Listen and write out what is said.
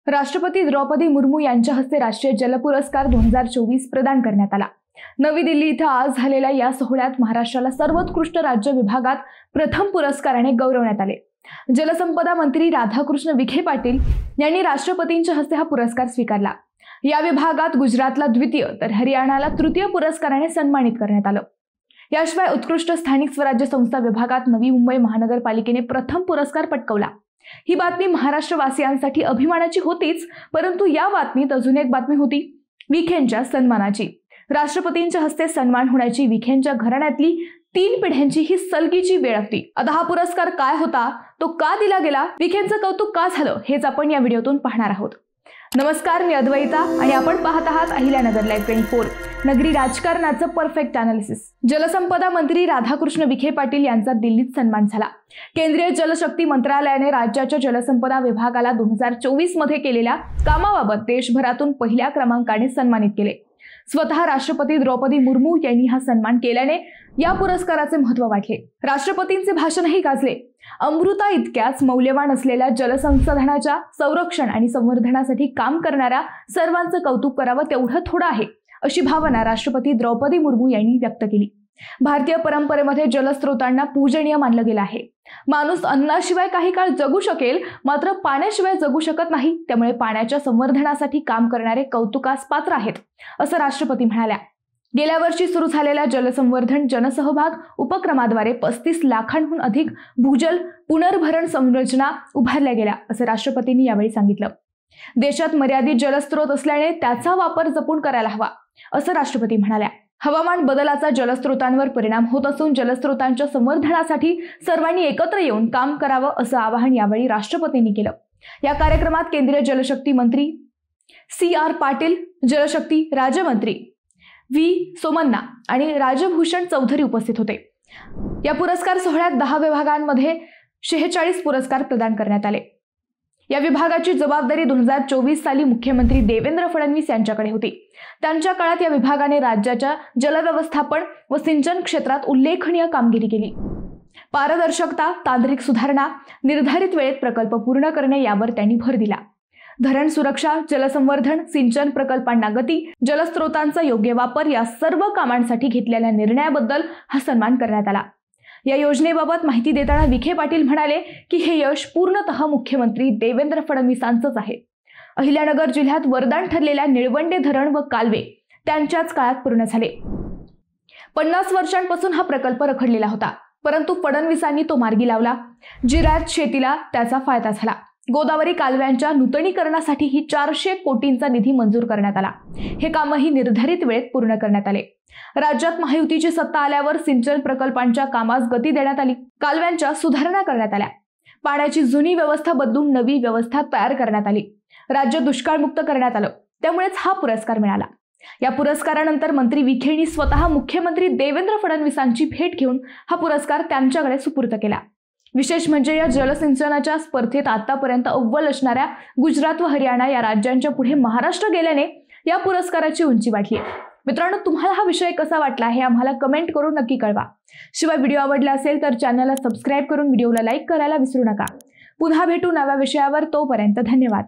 राष्ट्रपती द्रौपदी मुर्मू यांच्या हस्ते राष्ट्रीय जल पुरस्कार 2024 प्रदान करण्यात आला। नवी दिल्ली इथं आज झालेल्या या सोहळ्यात महाराष्ट्राला सर्वोत्कृष्ट राज्य विभागात प्रथम पुरस्काराने गौरवण्यात आले। जलसंपदा मंत्री राधाकृष्ण विखे पाटील यांनी राष्ट्रपतींच्या हस्ते हा पुरस्कार स्वीकारला। या विभागात गुजरातला द्वितीय तर हरियाणाला तृतीय पुरस्काराने सन्मानित करण्यात आलं। याशिवाय उत्कृष्ट स्थानिक स्वराज्य संस्था विभागात नवी मुंबई महानगरपालिकेने प्रथम पुरस्कार पटकावला। ही बातमी महाराष्ट्रवासियांसाठी अभिमानाची होतीच, परंतु या बातमीत अजून एक बातमी होती विखेंच्या सन्मानाची। राष्ट्रपतींच्या हस्ते सन्मान होण्याची विखेंच्या घराण्यातली 3 पिढ्यांची ही सलगीची वेळ होती। आता हा पुरस्कार काय होता, तो का दिला गेला, विखेंचं कौतुक का झालं, हेच आपण या व्हिडिओतून पाहणार आहोत। नमस्कार, मी अद्वैता आणि आपण पाहत आहात अहिल्यानगर लाईव्ह 24, नगरी राजकारणाचं परफेक्ट अनालिसिस। जलसंपदा मंत्री राधाकृष्ण विखे पाटील यांचा दिल्लीत सन्मान झाला। केंद्रीय जलशक्ती मंत्रालयाने राज्याच्या जलसंपदा विभागाला 2024 मध्ये केलेल्या कामाबाबत देशभरातून पहिल्या क्रमांकाने सन्मानित केले। स्वतः राष्ट्रपती द्रौपदी मुर्मू यांनी हा सन्मान केल्याने या पुरस्काराचे महत्त्व वाढले। राष्ट्रपतींचे भाषणही गाजले। अमृता इतक्याच मौल्यवान असलेल्या जलसंसाधनाच्या संरक्षण आणि संवर्धनासाठी काम करणाऱ्या सर्वांचं कौतुक करावं तेवढं थोडं आहे, अशी भावना राष्ट्रपती द्रौपदी मुर्मू यांनी व्यक्त केली। भारतीय परंपरेमध्ये जलस्रोतांना पूजनीय मानलं गेलं आहे। माणूस अन्नाशिवाय काही काळ जगू शकेल, मात्र पाण्याशिवाय जगू शकत नाही। त्यामुळे पाण्याच्या संवर्धनासाठी काम करणारे कौतुकास पात्र आहेत, असं राष्ट्रपती म्हणाल्या। गेल्या वर्षी सुरू झालेल्या जलसंवर्धन जनसहभाग उपक्रमाद्वारे 35 लाखांहून अधिक भूजल पुनर्भरण संरचना उभारल्या गेल्या, असं राष्ट्रपतींनी यावेळी सांगितलं। देशात मर्यादित जलस्रोत असल्याने त्याचा वापर जपून करायला हवा, असं राष्ट्रपती म्हणाल्या। हवामान बदलाचा जलस्रोतांवर परिणाम होत असून जलस्रोतांच्या संवर्धनासाठी सर्वांनी एकत्र येऊन काम करावं, असं आवाहन यावेळी राष्ट्रपतींनी केलं। या कार्यक्रमात केंद्रीय जलशक्ती मंत्री CR पाटील, जलशक्ती राज्यमंत्री V सोमन्ना आणि राजभूषण चौधरी उपस्थित होते। या पुरस्कार सोहळ्यात 10 विभागांमध्ये 46 पुरस्कार प्रदान करण्यात आले। या विभागाची जबाबदारी 2024 साली मुख्यमंत्री देवेंद्र फडणवीस यांच्याकडे होती। त्यांच्या काळात या विभागाने राज्याच्या जलव्यवस्थापन व सिंचन क्षेत्रात उल्लेखनीय कामगिरी केली। पारदर्शकता, तांत्रिक सुधारणा, निर्धारित वेळेत प्रकल्प पूर्ण करणे यावर त्यांनी भर दिला। धरण सुरक्षा, जलसंवर्धन, सिंचन प्रकल्पांना गती, जलस्रोतांचा योग्य वापर या सर्व कामांसाठी घेतलेल्या निर्णयाबद्दल हा सन्मान करण्यात आला। या योजनेबाबत माहिती देताना विखे पाटील म्हणाले की हे यश पूर्णतः मुख्यमंत्री देवेंद्र फडणवीसांचंच आहे। अहिल्यानगर जिल्ह्यात वरदान ठरलेल्या निळवंडे धरण व कालवे त्यांच्याच काळात पूर्ण झाले। 50 वर्षांपासून हा प्रकल्प रखडलेला होता, परंतु फडणवीसांनी तो मार्गी लावला। जिरायत शेतीला त्याचा फायदा झाला। गोदावरी कालव्यांच्या नूतनीकरणासाठीही 400 कोटींचा निधी मंजूर करण्यात आला। हे कामही निर्धारित वेळेत पूर्ण करण्यात आले। राज्यात महायुतीची सत्ता आल्यावर सिंचन प्रकल्पांच्या कामास गती देण्यात आली। कालव्यांच्या सुधारणा करण्यात आल्या। पाण्याची जुनी व्यवस्था बदलून नवी व्यवस्था तयार करण्यात आली। राज्य दुष्काळमुक्त करण्यात आलं, त्यामुळेच हा पुरस्कार मिळाला। या पुरस्कारानंतर मंत्री विखेंनी स्वतः मुख्यमंत्री देवेंद्र फडणवीसांची भेट घेऊन हा पुरस्कार त्यांच्याकडे सुपूर्द केला। विशेष म्हणजे या जलसिंचनाच्या स्पर्धेत आतापर्यंत अव्वल असणाऱ्या गुजरात व हरियाणा या राज्यांच्या पुढे महाराष्ट्र गेल्याने या पुरस्काराची उंची वाढली। मित्रांनो, तुम्हाला हा विषय कसा वाटला हे आम्हाला कमेंट करून नक्की कळवा। शिवाय व्हिडिओ आवडला असेल तर चॅनलला सबस्क्राईब करून व्हिडिओला लाईक करायला विसरू नका। पुन्हा भेटू नव्या विषयावर, तोपर्यंत धन्यवाद।